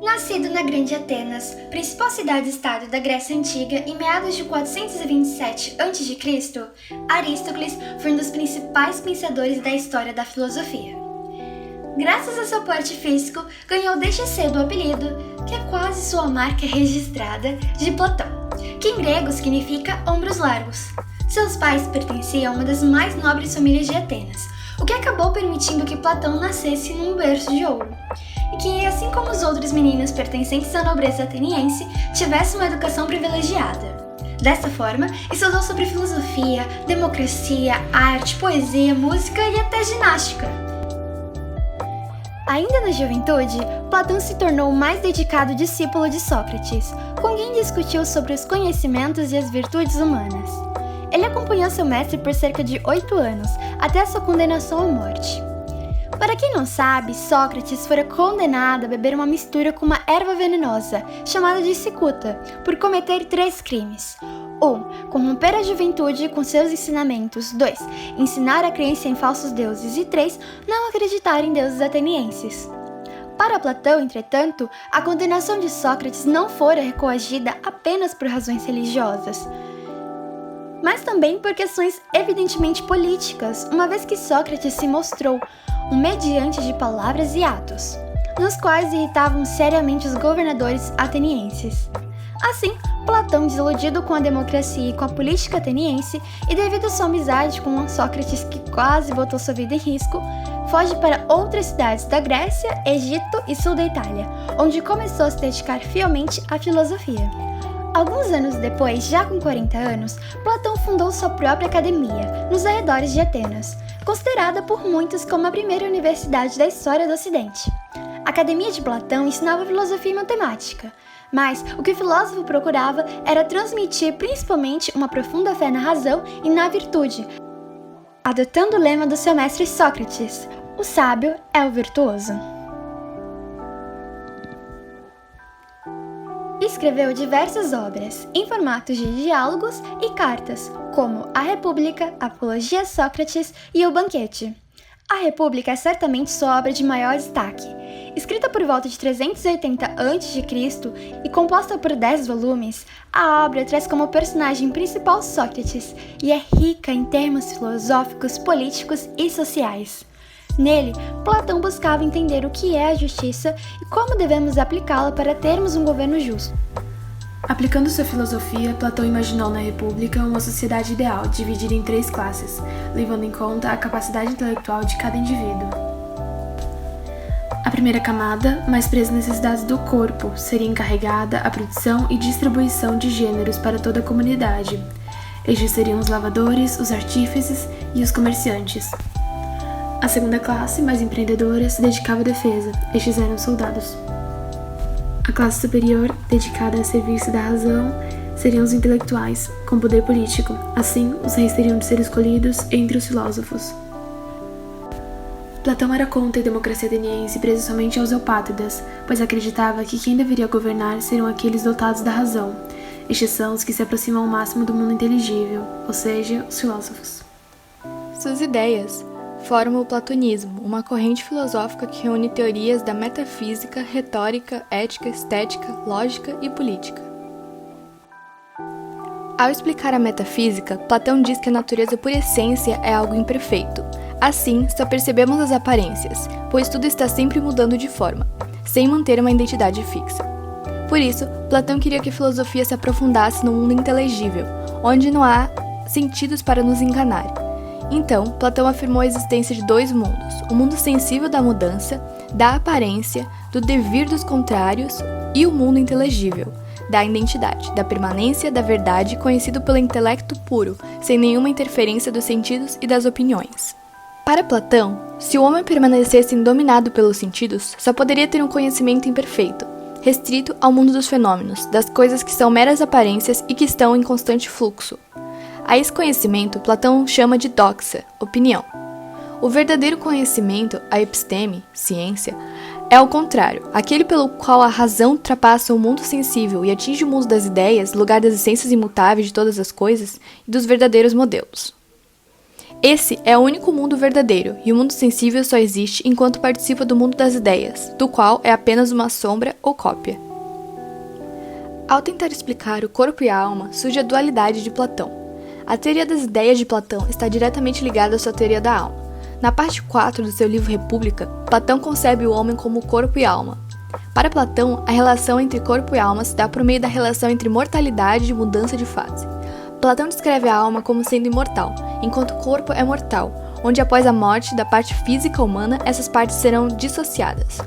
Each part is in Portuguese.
Nascido na Grande Atenas, principal cidade-estado da Grécia Antiga, em meados de 427 a.C., Aristóteles foi um dos principais pensadores da história da filosofia. Graças a seu porte físico, ganhou desde cedo o apelido, que é quase sua marca registrada, de Platão, que em grego significa ombros largos. Seus pais pertenciam a uma das mais nobres famílias de Atenas, o que acabou permitindo que Platão nascesse num berço de ouro, e que, assim como os outros meninos pertencentes à nobreza ateniense, tivesse uma educação privilegiada. Dessa forma, estudou sobre filosofia, democracia, arte, poesia, música e até ginástica. Ainda na juventude, Platão se tornou o mais dedicado discípulo de Sócrates, com quem discutiu sobre os conhecimentos e as virtudes humanas. Ele acompanhou seu mestre por cerca de 8 anos, até a sua condenação à morte. Para quem não sabe, Sócrates fora condenado a beber uma mistura com uma erva venenosa, chamada de cicuta, por cometer 3 crimes. 1. Corromper a juventude com seus ensinamentos. 2. Ensinar a crença em falsos deuses. E 3. Não acreditar em deuses atenienses. Para Platão, entretanto, a condenação de Sócrates não fora recoagida apenas por razões religiosas, mas também por questões evidentemente políticas, uma vez que Sócrates se mostrou um mediante de palavras e atos, nos quais irritavam seriamente os governadores atenienses. Assim, Platão, desiludido com a democracia e com a política ateniense, e devido à sua amizade com Sócrates, que quase botou sua vida em risco, foge para outras cidades da Grécia, Egito e sul da Itália, onde começou a se dedicar fielmente à filosofia. Alguns anos depois, já com 40 anos, Platão fundou sua própria academia, nos arredores de Atenas, considerada por muitos como a primeira universidade da história do Ocidente. A Academia de Platão ensinava filosofia e matemática, mas o que o filósofo procurava era transmitir principalmente uma profunda fé na razão e na virtude, adotando o lema do seu mestre Sócrates: o sábio é o virtuoso. Escreveu diversas obras, em formatos de diálogos e cartas, como A República, Apologia a Sócrates e O Banquete. A República é certamente sua obra de maior destaque. Escrita por volta de 380 a.C. e composta por 10 volumes, a obra traz como personagem principal Sócrates e é rica em termos filosóficos, políticos e sociais. Nele, Platão buscava entender o que é a justiça e como devemos aplicá-la para termos um governo justo. Aplicando sua filosofia, Platão imaginou na República uma sociedade ideal, dividida em 3 classes, levando em conta a capacidade intelectual de cada indivíduo. A primeira camada, mais presa às necessidades do corpo, seria encarregada a produção e distribuição de gêneros para toda a comunidade. Estes seriam os lavadores, os artífices e os comerciantes. A segunda classe, mais empreendedora, se dedicava à defesa. Estes eram os soldados. A classe superior, dedicada a serviço da razão, seriam os intelectuais, com poder político. Assim, os reis teriam de ser escolhidos entre os filósofos. Platão era contra a democracia ateniense presa somente aos eupátridas, pois acreditava que quem deveria governar seriam aqueles dotados da razão. Estes são os que se aproximam ao máximo do mundo inteligível, ou seja, os filósofos. Suas ideias formam o platonismo, uma corrente filosófica que reúne teorias da metafísica, retórica, ética, estética, lógica e política. Ao explicar a metafísica, Platão diz que a natureza por essência é algo imperfeito. Assim, só percebemos as aparências, pois tudo está sempre mudando de forma, sem manter uma identidade fixa. Por isso, Platão queria que a filosofia se aprofundasse no mundo inteligível, onde não há sentidos para nos enganar. Então, Platão afirmou a existência de 2 mundos: o mundo sensível da mudança, da aparência, do devir dos contrários, e o mundo inteligível, da identidade, da permanência, da verdade, conhecido pelo intelecto puro, sem nenhuma interferência dos sentidos e das opiniões. Para Platão, se o homem permanecesse dominado pelos sentidos, só poderia ter um conhecimento imperfeito, restrito ao mundo dos fenômenos, das coisas que são meras aparências e que estão em constante fluxo. A esse conhecimento, Platão chama de doxa, opinião. O verdadeiro conhecimento, a episteme, ciência, é ao contrário, aquele pelo qual a razão ultrapassa o mundo sensível e atinge o mundo das ideias, lugar das essências imutáveis de todas as coisas e dos verdadeiros modelos. Esse é o único mundo verdadeiro, e o mundo sensível só existe enquanto participa do mundo das ideias, do qual é apenas uma sombra ou cópia. Ao tentar explicar o corpo e a alma, surge a dualidade de Platão. A teoria das ideias de Platão está diretamente ligada à sua teoria da alma. Na parte 4 do seu livro República, Platão concebe o homem como corpo e alma. Para Platão, a relação entre corpo e alma se dá por meio da relação entre mortalidade e mudança de fase. Platão descreve a alma como sendo imortal, enquanto o corpo é mortal, onde após a morte da parte física humana, essas partes serão dissociadas.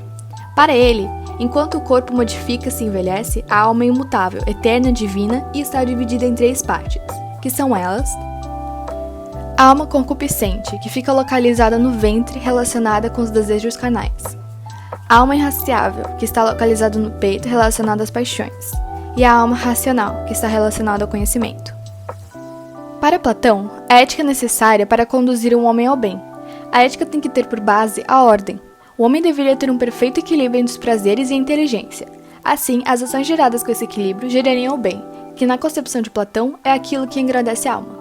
Para ele, enquanto o corpo modifica-se e envelhece, a alma é imutável, eterna, divina e está dividida em 3 partes, que são elas: a alma concupiscente, que fica localizada no ventre, relacionada com os desejos carnais; a alma irraciável, que está localizada no peito, relacionada às paixões; e a alma racional, que está relacionada ao conhecimento. Para Platão, a ética é necessária para conduzir um homem ao bem. A ética tem que ter por base a ordem. O homem deveria ter um perfeito equilíbrio entre os prazeres e a inteligência. Assim, as ações geradas com esse equilíbrio gerariam o bem, que na concepção de Platão é aquilo que engrandece a alma.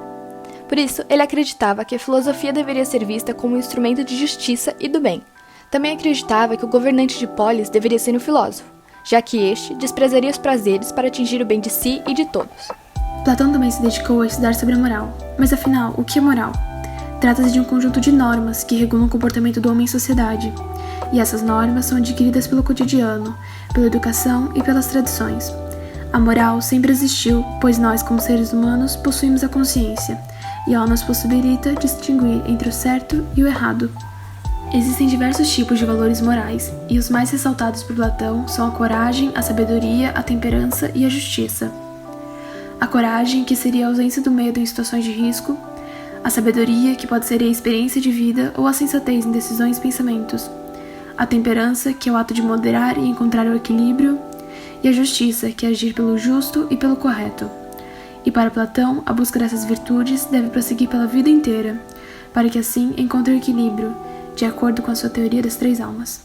Por isso, ele acreditava que a filosofia deveria ser vista como um instrumento de justiça e do bem. Também acreditava que o governante de polis deveria ser um filósofo, já que este desprezaria os prazeres para atingir o bem de si e de todos. Platão também se dedicou a estudar sobre a moral. Mas afinal, o que é moral? Trata-se de um conjunto de normas que regulam o comportamento do homem em sociedade. E essas normas são adquiridas pelo cotidiano, pela educação e pelas tradições. A moral sempre existiu, pois nós, como seres humanos, possuímos a consciência, e ela nos possibilita distinguir entre o certo e o errado. Existem diversos tipos de valores morais, e os mais ressaltados por Platão são a coragem, a sabedoria, a temperança e a justiça. A coragem, que seria a ausência do medo em situações de risco; a sabedoria, que pode ser a experiência de vida ou a sensatez em decisões e pensamentos; a temperança, que é o ato de moderar e encontrar o equilíbrio; e a justiça, que é agir pelo justo e pelo correto. E para Platão, a busca dessas virtudes deve prosseguir pela vida inteira, para que assim encontre o equilíbrio, de acordo com a sua teoria das 3 almas.